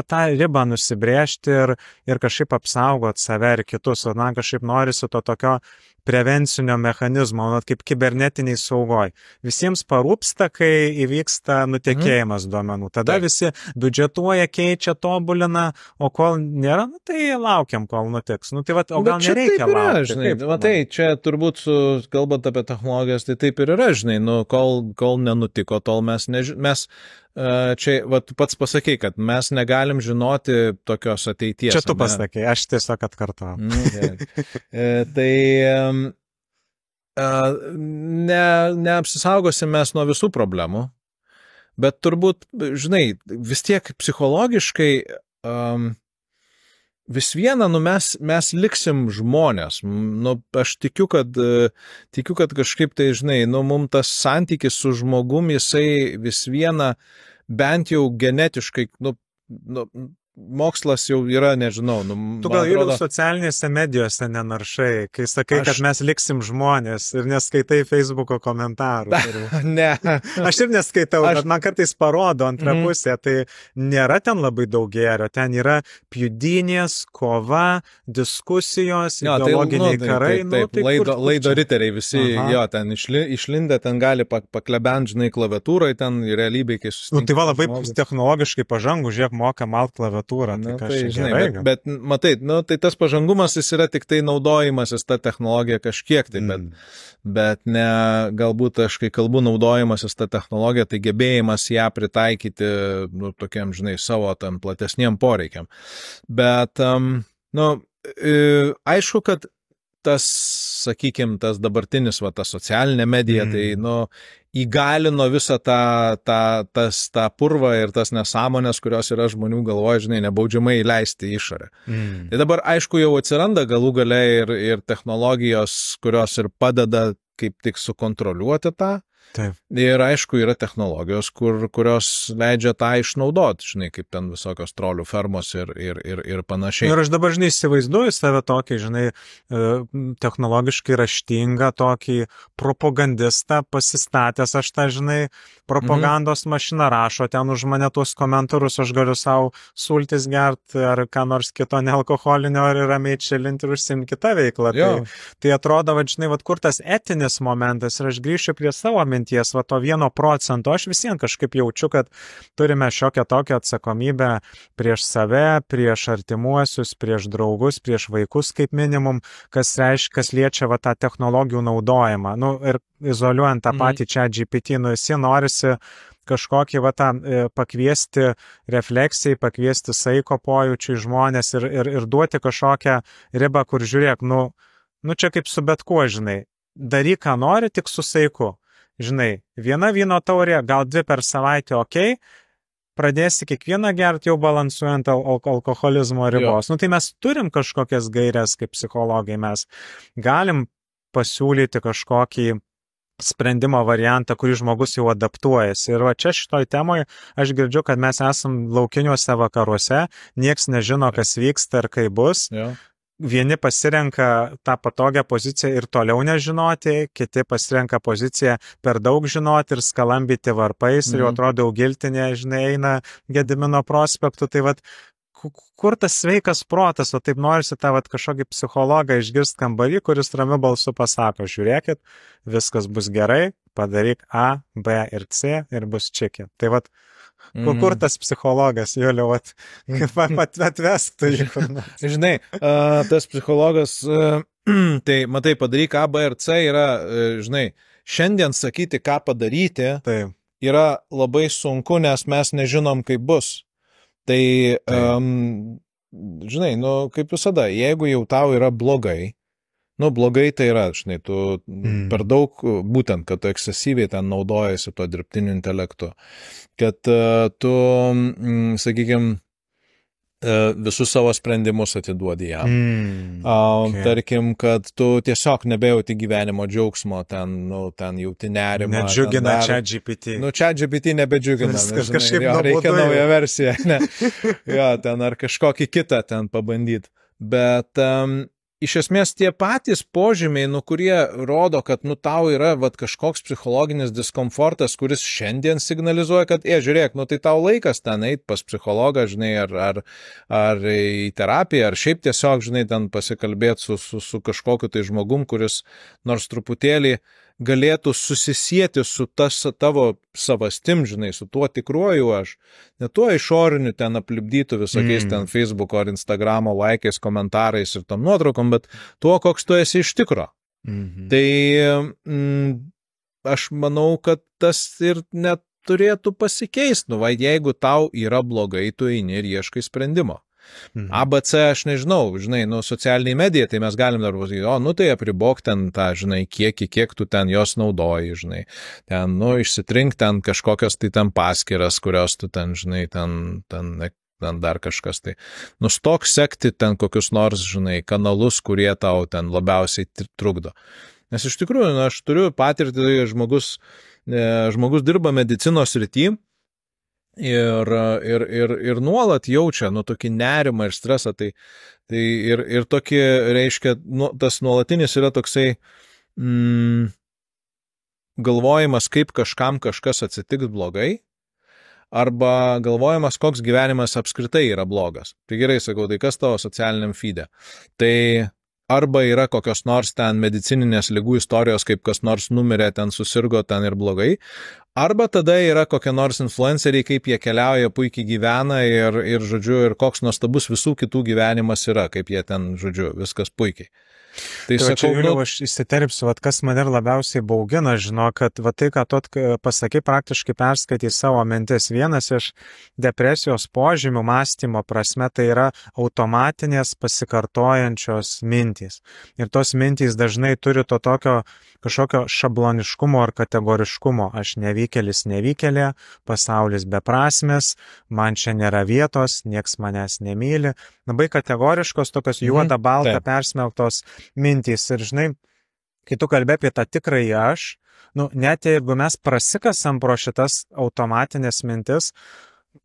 tą ribą nusibrėžti ir kažkaip apsaugot save ir kitus, kažkaip norisi to tokio prevencinio mechanizmo, kaip kibernetiniai saugoj. Visiems parūpsta, kai įvyksta nutekėjimas duomenų. Tada visi biudžetuoja, keičia, tobulina, o kol nėra, tai laukiam, kol nutiks. O gal nereikia laukti. Žinai, čia turbūt, kalbant apie technologijas, tai taip ir yra, žinai, kol nenutiko, tol mes čia, pats pasakei, kad mes negalim žinoti tokios ateities. Čia tu pasakei, aš tiesiog atkartoju. Tai neapsisaugosim mes nuo visų problemų, bet turbūt, žinai, vis tiek psichologiškai vis viena, mes liksim žmonės. Aš tikiu, kad kažkaip tai, žinai, mums tas santykis su žmogum, jisai vis viena, bent jau genetiškai, mokslas jau yra, nežinau. Tu gal jau socialinėse medijose nenaršai, kai sakai, kad mes liksim žmonės ir neskaitai Facebooko komentarų. Ne. Aš ir neskaitau, bet man kartais parodo antrą pusę, tai nėra ten labai daug gėrio, ten yra pjudynės, kova, diskusijos, ideologiniai karai. Taip, laido riteriai visi, ten išlindę, ten gali paklebent, žinai, klaviatūrai, ten realybėj, kai susitinka. Tai va labai technologiškai pažangų, žiūrėk, moka malt klaviatūrą. Tai žinai, bet matai, tai tas pažangumas jis yra tik tai naudojimasis tą technologiją kažkiek, tai, bet ne, galbūt aš kai kalbu naudojimasis tą technologiją, tai gebėjimas ją pritaikyti, tokiam, žinai, savo tam platesniem poreikiam. Bet, aišku, kad tas, sakykime, tas dabartinis, ta socialinė medija, tai, įgalino visą tą purvą ir tas nesąmonės, kurios yra žmonių galvoje, žinai, nebaudžiamai įleisti į išorę. Tai dabar, aišku, jau atsiranda galų gale ir technologijos, kurios ir padeda kaip tik sukontroliuoti tą, Taip. Ir aišku, yra technologijos, kurios leidžia tą išnaudoti, žinai, kaip ten visokios trolių fermos ir panašiai. Ir aš dabar, žinai, įsivaizduoju save tokį, žinai, technologiškai raštingą, tokį propagandistą, pasistatęs aš tą, žinai, propagandos mašiną rašo ten už mane tuos komentarus, aš galiu savo sultis gerti ar ką nors kito nealkoholinio ir ramiai čilinti ir užsimti kitą veiklą. Tai atrodo, va, žinai, va, kur tas etinis momentas ir aš grįšiu prie savo minties, va, to 1%, aš visiems kažkaip jaučiu, kad turime šiokią tokią atsakomybę prieš save, prieš artimuosius, prieš draugus, prieš vaikus kaip minimum, kas liečia va, tą technologijų naudojimą. Nu, ir izoliuojant tą patį ChatGPT, nu, jis norisi kažkokį va, tą pakviesti refleksijai, pakviesti saiko pojūčiui žmonės ir duoti kažkokią ribą, kur žiūrėk, nu čia kaip su bet kuo, žinai, daryk, ką nori, tik su saiku. Žinai, viena vyno taurė, gal 2 per savaitę, okei, pradėsi kiekvieną gerti jau balansuojant alkoholizmo ribos. Nu, tai mes turim kažkokias gairias kaip psichologai, mes galim pasiūlyti kažkokį sprendimo variantą, kurį žmogus jau adaptuojasi. Ir va čia šitoj temoje aš girdžiu, kad mes esam laukiniuose vakaruose, nieks nežino, kas vyksta ir kaip bus. Vieni pasirenka tą patogią poziciją ir toliau nežinoti, kiti pasirenka poziciją per daug žinoti ir skalambyti varpais ir jau atrodo giltinė, žinai, eina Gedimino prospektu. Tai vat, kur tas sveikas protas, o taip norisi tą vat kažkokį psichologą išgirsti kambarį, kuris ramiu balsu pasako, žiūrėkit, viskas bus gerai, padaryk A, B ir C ir bus čiki. Tai vat, kur tas psichologas, Juliau, atvestų jį kur nors. Žinai, tas psichologas, tai matai, padaryk A, B ir C yra, žinai, šiandien sakyti, ką padaryti, yra labai sunku, nes mes nežinom, kaip bus. Tai, žinai, nu, kaip visada, jeigu jau tau yra blogai, nu, blogai tai yra, žinai, tu per daug, būtent, kad tu ekscesyviai ten naudojasi to dirbtiniu intelektu, kad tu, sakykime, visus savo sprendimus atiduodi jam. Tarkim, kad tu tiesiog nebejauti gyvenimo džiaugsmo, ten jauti nerimą. Nedžiugina ChatGPT. Nu, ChatGPT nebedžiugina. Viskas kažkaip reikia naują versiją. Ne. Ten ar kažkokį kitą ten pabandyti. Bet iš esmės tie patys požymiai, kurie rodo, kad tau yra kažkoks psichologinis diskomfortas, kuris šiandien signalizuoja, kad, žiūrėk, tai tau laikas ten eit pas psichologą, žinai, ar į terapiją, ar šiaip tiesiog, žinai, ten pasikalbėti su kažkokiu tai žmogum, kuris nors truputėlį galėtų susisieti su tavo savastim, žinai, su tuo tikruoju aš, ne tuo išoriniu ten aplipdytų visokiais ten Facebooko ar Instagramo laikais, komentarais ir tom nuotraukom, bet tuo, koks tu esi iš tikro. Tai aš manau, kad tas ir neturėtų pasikeisti, jeigu tau yra blogai, tu eini ir ieškai sprendimo. ABC aš nežinau, žinai, socialiniai medijai, tai mes galim dar pasakyti, tai apribok ten tą, žinai, kiek tu ten jos naudoji, žinai, ten, išsitrink ten kažkokios tai ten paskyras, kurios tu ten, žinai, ten dar kažkas tai. Nustok sekti ten kokius nors, žinai, kanalus, kurie tau ten labiausiai trukdo. Nes iš tikrųjų, aš turiu patirtį, žmogus dirba medicinos srity, ir nuolat jaučia, tokį nerimą ir stresą, tai ir tokį, reiškia, tas nuolatinis yra toksai galvojimas, kaip kažkam kažkas atsitiks blogai, arba galvojimas, koks gyvenimas apskritai yra blogas. Tai gerai, sakau, tai kas tavo socialiniam feede? Tai arba yra kokios nors ten medicininės ligų istorijos, kaip kas nors numirė, ten susirgo ten ir blogai, arba tada yra kokie nors influenceriai, kaip jie keliauja, puikiai gyvena ir žodžiu, ir koks nuostabus visų kitų gyvenimas yra, kaip jie ten, žodžiu, viskas puikiai. Tai sakau, Juliau, aš įsiterpsiu, kas mane ir labiausiai baugina, žinau, kad tai, ką tu pasakai, praktiškai perskaitai savo mintis. Vienas iš depresijos požymių mąstymo prasme, tai yra automatinės pasikartojančios mintys. Ir tos mintys dažnai turi to tokio kažkokio šabloniškumo ar kategoriškumo. Aš nevykėlė, pasaulis beprasmis, man čia nėra vietos, nieks manęs nemyli. Labai kategoriškos, tokios juoda, balta, persmelktos mintys. Ir žinai, kai tu kalbė apie tą tikrąjį aš, net jeigu mes prasikasam pro šitas automatinės mintis,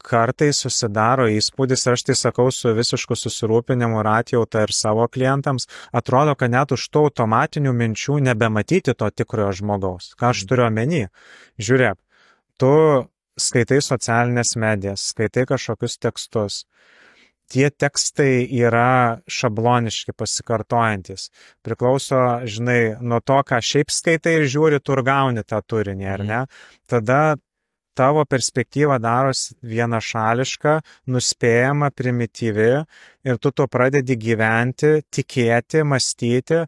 kartais susidaro įspūdis, aš tai sakau su visišku susirūpinimu ir atjauta ir savo klientams, atrodo, kad net už tų automatinių minčių nebematyti to tikrojo žmogaus. Ką aš turiu omeny? Žiūrėk, tu skaitai socialinės medijas, skaitai kažkokius tekstus. Tie tekstai yra šabloniški, pasikartojantis. Priklauso, žinai, nuo to, ką šiaip skaitai ir žiūri, tu ir gauni tą turinį, ar ne? Tada tavo perspektyva darosi vienašališka, nuspėjama, primityvi ir tu to pradedi gyventi, tikėti, mąstyti,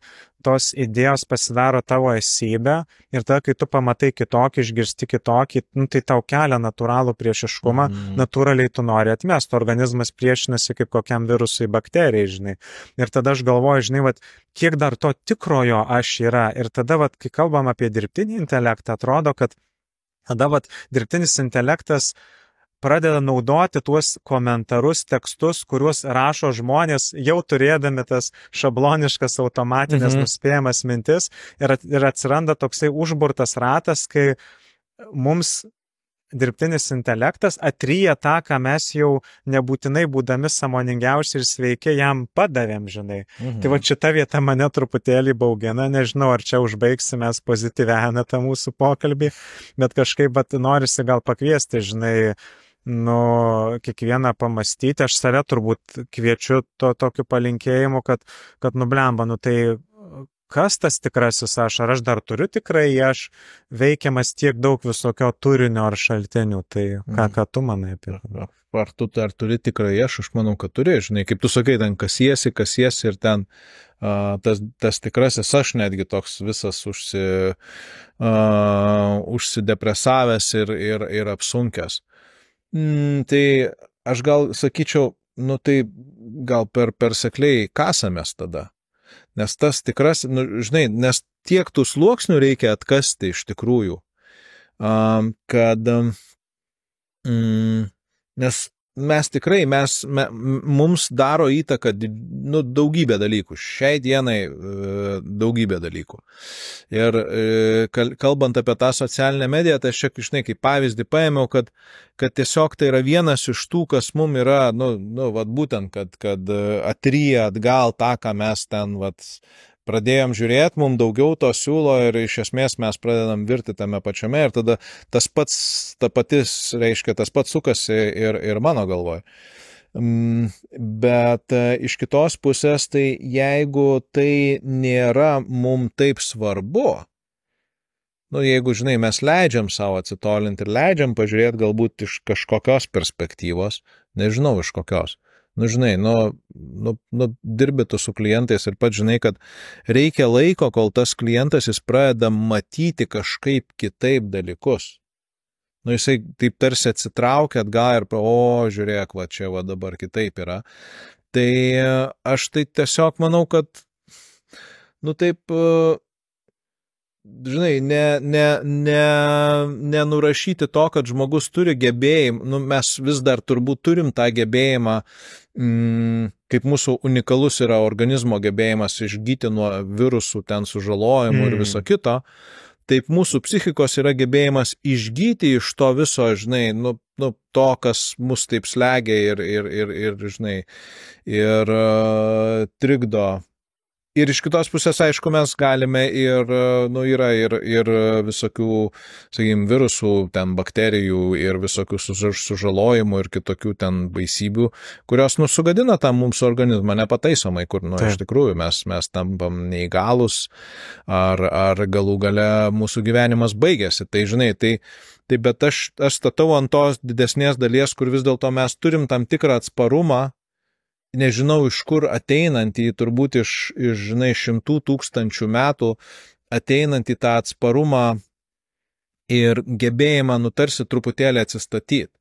tos idėjos pasidaro tavo esybę ir tada, kai tu pamatai kitokį, išgirsti kitokį, tai tau kelia natūralų priešiškumą, natūraliai tu nori atmesti, organizmas priešinasi kaip kokiam virusui, bakterijai, žinai. Ir tada aš galvoju, žinai, kiek dar to tikrojo aš yra. Ir tada, kai kalbam apie dirbtinį intelektą, atrodo, kad tada dirbtinis intelektas pradeda naudoti tuos komentarus, tekstus, kuriuos rašo žmonės, jau turėdami tas šabloniškas automatinės nuspėjamas mintis ir atsiranda toksai užburtas ratas, kai mums dirbtinis intelektas atryja tą, ką mes jau nebūtinai būdami sąmoningiausi ir sveiki jam padavėm, žinai. Tai šita vieta mane truputėlį baugina, nežinau, ar čia užbaigsime pozityvią tą mūsų pokalbį, bet kažkaip norisi gal pakviesti, žinai, kiekvieną pamastyti, aš save turbūt kviečiu tokiu palinkėjimu, kad nublemba, tai kas tas tikrasis aš, ar aš dar turiu tikrai aš veikiamas tiek daug visokio turinio ar šaltinių, tai ką tu manai apie tai? Ar tu dar turi tikrai aš manau, kad turi, žinai, kaip tu sakai, ten kasiesi ir ten tas tikrasis aš netgi toks visas užsidepresavęs ir apsunkęs. Tai aš gal sakyčiau, tai gal per sekliai kasamės tada. Nes tas tikras, žinai, nes tiek tų sluoksnių reikia atkasti iš tikrųjų, kad, nes mes tikrai, mums daro įtaką, daugybė dalykų, šiai dienai daugybė dalykų. Ir kalbant apie tą socialinę mediją, tai aš čia, žinai, kaip pavyzdį paėmiau, kad tiesiog tai yra vienas iš tų, kas mum yra, būtent, kad atryja atgal tą, ką mes ten, pradėjom žiūrėti, mums daugiau to siūlo ir iš esmės mes pradedam virti tame pačiame ir tada tas pats sukasi ir mano galvoje. Bet iš kitos pusės, tai jeigu tai nėra mums taip svarbu, jeigu, žinai, mes leidžiam savo atsitolinti ir leidžiam pažiūrėti galbūt iš kažkokios perspektyvos, nežinau iš kokios, žinai, dirbi tu su klientais ir pats žinai, kad reikia laiko, kol tas klientas jis pradeda matyti kažkaip kitaip dalykus. Jisai taip tarsi atsitraukia atgal ir žiūrėk, čia dabar kitaip yra. Tai aš tai tiesiog manau, kad taip, žinai, nenurašyti to, kad žmogus turi gebėjimą, mes vis dar turbūt turim tą gebėjimą, kaip mūsų unikalus yra organizmo gebėjimas išgyti nuo virusų, ten sužalojimų ir viso kito, taip mūsų psichikos yra gebėjimas išgyti iš to viso, žinai, to, kas mus taip slegia ir žinai, ir trikdo. Ir iš kitos pusės, aišku, mes galime yra ir visokių, sakykime, virusų, ten bakterijų ir visokių sužalojimų ir kitokių ten baisybių, kurios sugadina tą mums organizmą nepataisomai, kur, iš tikrųjų, mes tampam neįgalus ar galų gale mūsų gyvenimas baigėsi. Tai, žinai, bet aš statau ant tos didesnės dalies, kur vis dėlto mes turim tam tikrą atsparumą, nežinau iš kur ateinantį, turbūt iš žinai, 100 000 metų ateinantį tą atsparumą ir gebėjimą nutarsi truputėlį atsistatyti.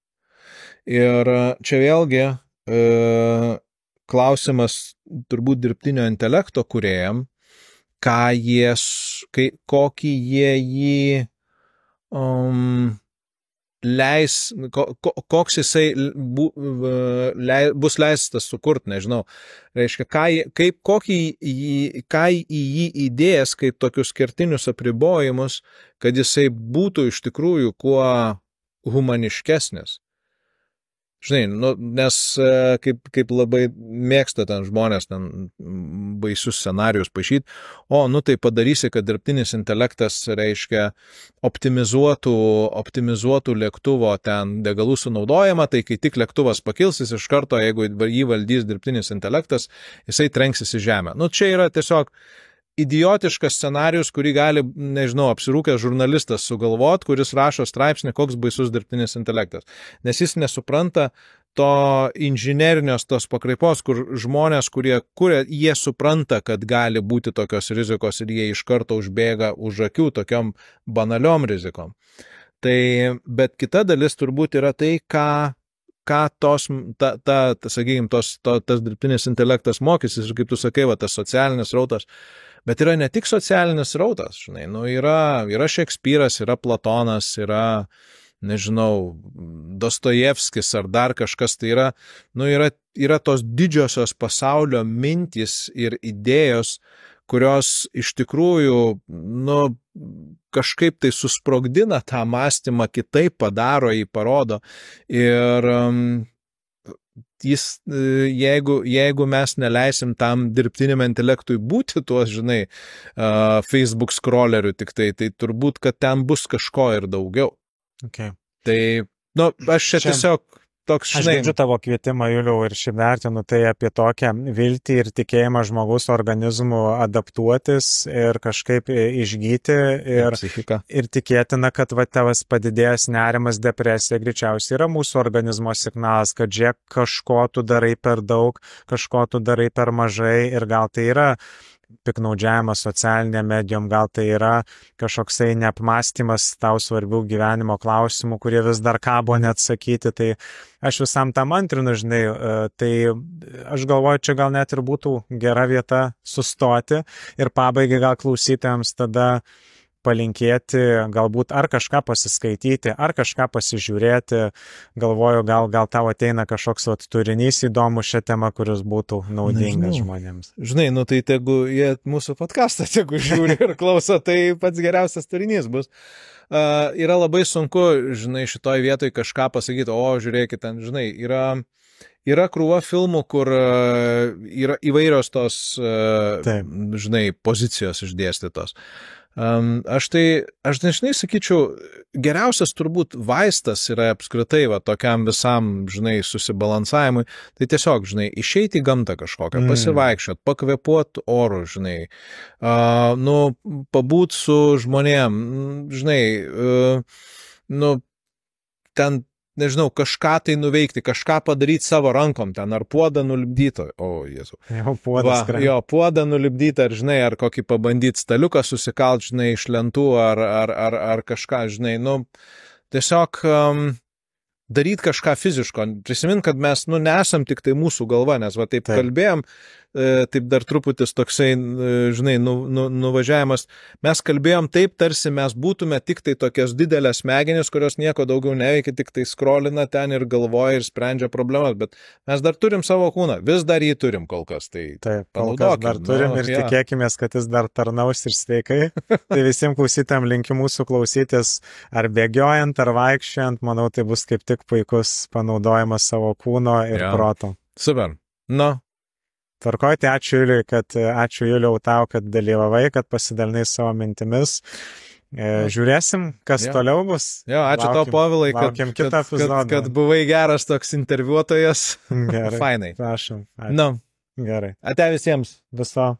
Ir čia vėlgi klausimas turbūt dirbtinio intelekto kūrėjam, kokį jie jį koks jisai bus leistas sukurti, nežinau. Reiškia, ką į jį įdės kaip tokius kertinius apribojimus, kad jisai būtų iš tikrųjų kuo humaniškesnis. Žinai, nes kaip labai mėgsta ten žmonės ten baisius scenarius paišyti, tai padarysi, kad dirbtinis intelektas, reiškia, optimizuotų lėktuvo ten degalų sunaudojimą, tai kai tik lėktuvas pakils, jis iš karto, jeigu jį valdys dirbtinis intelektas, jisai trenksis į žemę. Čia yra tiesiog idiotiškas scenarius, kurį gali, nežinau, apsirūkęs žurnalistas sugalvot, kuris rašo straipsnį, koks baisus dirbtinis intelektas. Nes jis nesupranta to inžinerinios tos pakraipos, kur žmonės, kurie kuria, jie supranta, kad gali būti tokios rizikos ir jie iš karto užbėga už akių tokiom banaliom rizikom. Bet kita dalis turbūt yra tai, tas dirbtinis intelektas mokysis ir kaip tu sakai, tas socialinis rautas. Bet yra ne tik socialinis rautas, žinai, yra Šekspyras, yra Platonas, yra, nežinau, Dostojevskis ar dar kažkas, tai yra tos didžiosios pasaulio mintys ir idėjos, kurios iš tikrųjų, kažkaip tai susprogdina tą mąstymą, kitaip padaro, jį parodo. Ir jeigu mes neleisim tam dirbtiniam intelektui būti tuos, žinai, Facebook scrollerių tik tai turbūt, kad ten bus kažko ir daugiau. Okay. Tai, aš čia tiesiog toks, žinai. Aš girdžiu tavo kvietimą, Juliau, ir šiaip vertinu tai apie tokią viltį ir tikėjimą žmogaus organizmų adaptuotis ir kažkaip išgyti ir tikėtina, kad tavas padidėjęs nerimas, depresija greičiausiai yra mūsų organizmo signalas, kad žiūrėk, kažko tu darai per daug, kažko tu darai per mažai ir gal tai yra piknaudžiavimas socialinėm medijom, gal tai yra kažkoksai neapmąstymas tau svarbių gyvenimo klausimų, kurie vis dar kabo neatsakyti, tai aš visam tam antrinu, žinai, tai aš galvoju, čia gal net ir būtų gera vieta sustoti ir pabaigai gal klausytojams tada palinkėti, galbūt ar kažką pasiskaityti, ar kažką pasižiūrėti, galvoju, gal tau ateina kažkoks turinys įdomus šią temą, kuris būtų naudingas žmonėms. Žinai, tai tegu jie mūsų podcastą tegu žiūri ir klauso, tai pats geriausias turinys bus. Yra labai sunku, žinai, šitoj vietoj kažką pasakyti, žiūrėkit, ten, žinai, yra krūva filmų, kur yra įvairios tos, žinai, pozicijos išdėstytos. Aš dažnai sakyčiau, geriausias turbūt vaistas yra apskritai tokiam visam, žinai, susibalansavimui, tai tiesiog, žinai, išeiti į gamtą kažkokią, pasivaikščiot, pakvėpuot orų, žinai, pabūt su žmonėm, žinai, ten, nežinau, kažką tai nuveikti, kažką padaryti savo rankom, ten ar puodą nulipdyti, Jėzau. Puodą nulipdyti, ar, žinai, ar kokį pabandyti staliuką susikalt, žinai, iš lentų, ar kažką, žinai, tiesiog daryti kažką fiziško. Prisimint, kad mes, nesam tik tai mūsų galva, nes taip kalbėjom, taip dar truputis toksai, žinai, nuvažiavimas. Mes kalbėjom taip, tarsi mes būtume tik tai tokias didelės smegenys, kurios nieko daugiau neveikia, tik tai scrollina ten ir galvoja ir sprendžia problemas, bet mes dar turim savo kūną, vis dar jį turim kol kas. Taip, kol kas dar turim ir tikėkimės, kad jis dar tarnaus ir sveikai. Tai visiems klausytėm linkiu mūsų klausytis ar bėgiojant, ar vaikščiant, manau, tai bus kaip tik puikus panaudojimas savo kūno ir proto. Super. Tvarkojate, ačiū Juliau tau, kad dalyvavai, kad pasidalinai savo mintimis. Žiūrėsim, kas toliau bus. Ačiū tau, Povilai, kad buvai geras toks interviuotojas. Gerai. Fainai. Prašom. Gerai. Ate visiems. Viso.